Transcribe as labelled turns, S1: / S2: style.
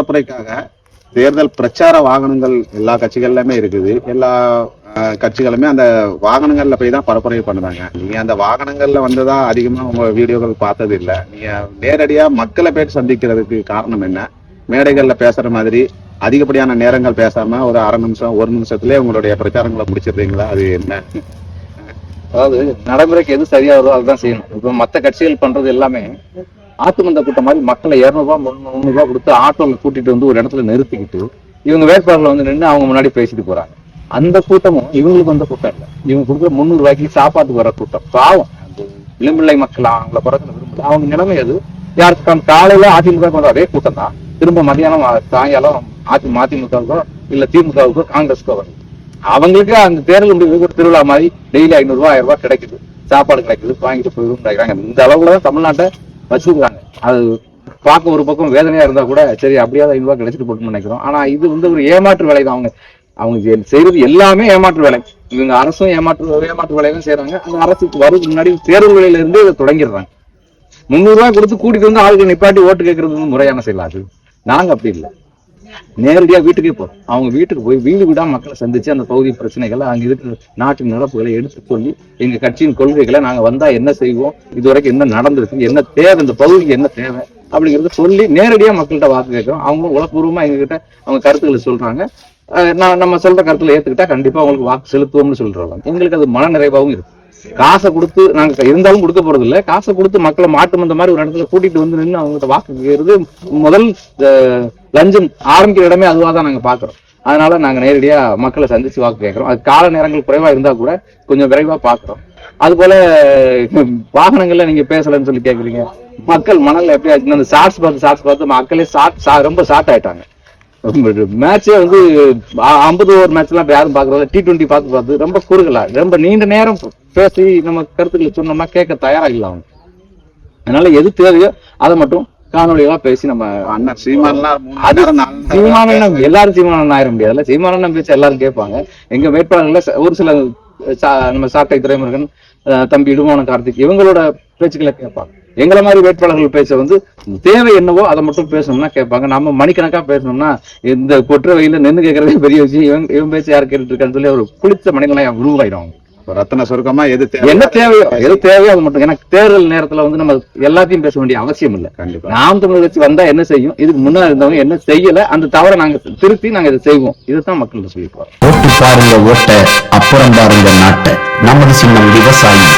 S1: பரப்புரைக்காக தேர்தல் பிரச்சார வாகனங்கள் எல்லா கட்சிகள்லயுமே இருக்குது. எல்லா கட்சிகளுமே அந்த வாகனங்கள்ல போய் தான் பரப்புரை பண்ணுறாங்க. நீங்க அந்த வாகனங்கள்ல வந்ததா அதிகமா உங்க வீடியோக்கள் பார்த்தது இல்லை. நீங்க நேரடியா மக்களை போய் சந்திக்கிறதுக்கு காரணம் என்ன? மேடைகள்ல பேசுற மாதிரி அதிகப்படியான நேரங்கள் பேசாம ஒரு அரை நிமிஷம் 1 நிமிஷத்துலயே உங்களுடைய பிரச்சாரங்களை முடிச்சிடுறீங்களா? அது என்ன?
S2: அதாவது நடைமுறைக்கு எது சரியா வருதோ அதுதான் செய்யணும். இப்ப மத்த கட்சிகள் பண்றது எல்லாமே ஆத்துமந்த கூட்டம் மாதிரி மக்களை 200 ரூபாய் 300 ரூபாய் கொடுத்து ஆட்டோல கூட்டிட்டு வந்து ஒரு இடத்துல நிறுத்திக்கிட்டு இவங்க வேட்பாளர்கள் வந்து நின்று அவங்க முன்னாடி பேசிட்டு போறாங்க. அந்த கூட்டமும் இவங்களுக்கு வந்த கூட்டம் இல்லை. இவங்க கொடுக்குற 300 ரூபாய்க்கு சாப்பாட்டுக்கு வர கூட்டம். பாவம் இளம்பிள்ளை மக்கள் அவங்கள பிறகு விரும்பல. அவங்க நிலைமை அது. யாருக்கு காலையில அதிமுக வந்த அதே கூட்டம் தான் திரும்ப மதியானம் சாயங்காலம் அதிமுகவுக்கோ இல்ல திமுகவுக்கோ காங்கிரஸ்க்கோ வருது. அவங்களுக்கு அந்த தேர்தல் முடிவு ஒரு திருவிழா மாதிரி டெய்லி 500 ரூபாய் 1000 ரூபாய் கிடைக்குது, சாப்பாடு கிடைக்குது, வாங்கிட்டு போயிருக்காங்க. இந்த அளவுலதான் தமிழ்நாட்டை வச்சிருக்காங்க. அது பார்க்க ஒரு பக்கம் வேதனையா இருந்தா கூட சரி அப்படியாவது 500 ரூபாய் கிடைச்சிட்டு போட்டுன்னு நினைக்கிறோம். ஆனா இது வந்து ஒரு ஏமாற்று வேலை தான். அவங்க செய்யறது எல்லாமே ஏமாற்று வேலை. இவங்க அரசும் ஏமாற்று வேலையும் செய்யறாங்க. அந்த அரசுக்கு வருவதுக்கு முன்னாடி தேர்தல் வேலையில இருந்து இதை தொடங்கிடுறாங்க. 300 ரூபாய் கொடுத்து கூட்டிட்டு வந்து ஆளுக்கு நிப்பாட்டி ஓட்டு கேட்கறது வந்து முறையான செயலாது. நாங்க அப்படி இல்லை. நேரடியா வீட்டுக்கே போறோம். அவங்க வீட்டுக்கு போய் வீடு வீடா மக்களை சந்திச்சு அந்த பகுதி பிரச்சனைகளை அங்க இருக்கிற நாட்டின் நடப்புகளை எடுத்து சொல்லி எங்க கட்சியின் கொள்கைகளை நாங்க வந்தா என்ன செய்வோம், இதுவரைக்கும் என்ன நடந்திருக்கு, என்ன தேவை, இந்த பகுதிக்கு என்ன தேவை அப்படிங்கறத சொல்லி நேரடியா மக்கள்கிட்ட வாக்கு கேட்கிறோம். அவங்க உளப்பூர்வமா எங்க கிட்ட அவங்க கருத்துக்களை சொல்றாங்க. நம்ம சொல்ற கருத்துல ஏத்துக்கிட்டா கண்டிப்பா அவங்களுக்கு வாக்கு செலுத்துவோம்னு சொல்றாங்க. எங்களுக்கு அது மன நிறைவாகவும் இருக்கு. காசை கொடுத்து நாங்க இருந்தாலும் கொடுக்க போறது இல்லை. காசை கொடுத்து மக்களை மாட்டு வந்த மாதிரி ஒரு இடத்துல கூட்டிட்டு வந்து நின்று அவங்ககிட்ட வாக்கு கேட்கறது முதல் லஞ்சம் ஆரம்பிக்கிற இடமே அதுவாக தான் நாங்க பாக்குறோம். அதனால நாங்க நேரடியா மக்களை சந்திச்சு வாக்கு கேட்கிறோம். அது கால நேரங்கள் குறைவா இருந்தா கூட கொஞ்சம் விரைவா பாக்குறோம். அது போல வாகனங்கள்ல நீங்க பேசலன்னு சொல்லி கேக்குறீங்க. மக்கள் மணல்ல எப்படி ஆச்சுன்னா அந்த ஷார்ட்ஸ் பார்த்து மக்களே ரொம்ப ஷார்ட் ஆயிட்டாங்க. மேட்சே வந்து 50 ஓவர் மேட்ச் எல்லாம் யாரும் பாக்குறது T20 பார்த்து ரொம்ப குறுகலா ரொம்ப நீண்ட நேரம் பேசி நம்ம கருத்துக்களை சொன்னோம்னா கேட்க தயாரா இல்லை அவங்க. அதனால எது தேவையோ அதை மட்டும் காணொலியெல்லாம் பேசி நம்ம
S1: அண்ணன் சீமானெல்லாம்
S2: சீமானன் எல்லாரும் சீமானன் ஆயிர முடியாதுல்ல. சீமானன் பேச்சு எல்லாரும் கேட்பாங்க. எங்க வேட்பாளர்கள்ல ஒரு சில நம்ம சாட்டை துரைமுருகன், தம்பி இடுமான கார்த்திக் இவங்களோட பேச்சுக்களை கேட்பாங்க. எங்களை மாதிரி வேட்பாளர்கள் பேச வந்து தேவை என்னவோ அதை மட்டும் பேசணும்னா கேட்பாங்க. நம்ம மணிக்கணக்கா பேசணும்னா இந்த கொற்ற வெயில நின்று கேட்கறதே பெரிய விஷயம். இவன் பேச்சு யார் கேட்டுட்டு இருக்கான்னு சொல்லி ஒரு குளித்த மனிதனை உருவாயிடும்.
S1: ரத்தன சுருக்கமா
S2: என்ன தேவையோ அது மட்டும். எனக்கு தேர்தல் நேரத்துல வந்து நம்ம எல்லாத்தையும் பேச வேண்டிய அவசியம் இல்லை. கண்டிப்பா நாம் தமிழர் கட்சி வந்தா என்ன செய்யும், இதுக்கு முன்னாடி இருந்தவங்க என்ன செய்யல, அந்த தவறை நாங்க திருப்பி நாங்க இதை செய்வோம். இதுதான் மக்கள்கிட்ட சொல்லிப்போம்.
S3: ஓட்டு பாருங்க ஓட்ட, அப்புறம் பாருங்க நாட்டை. நமது சின்னம் விவசாயி.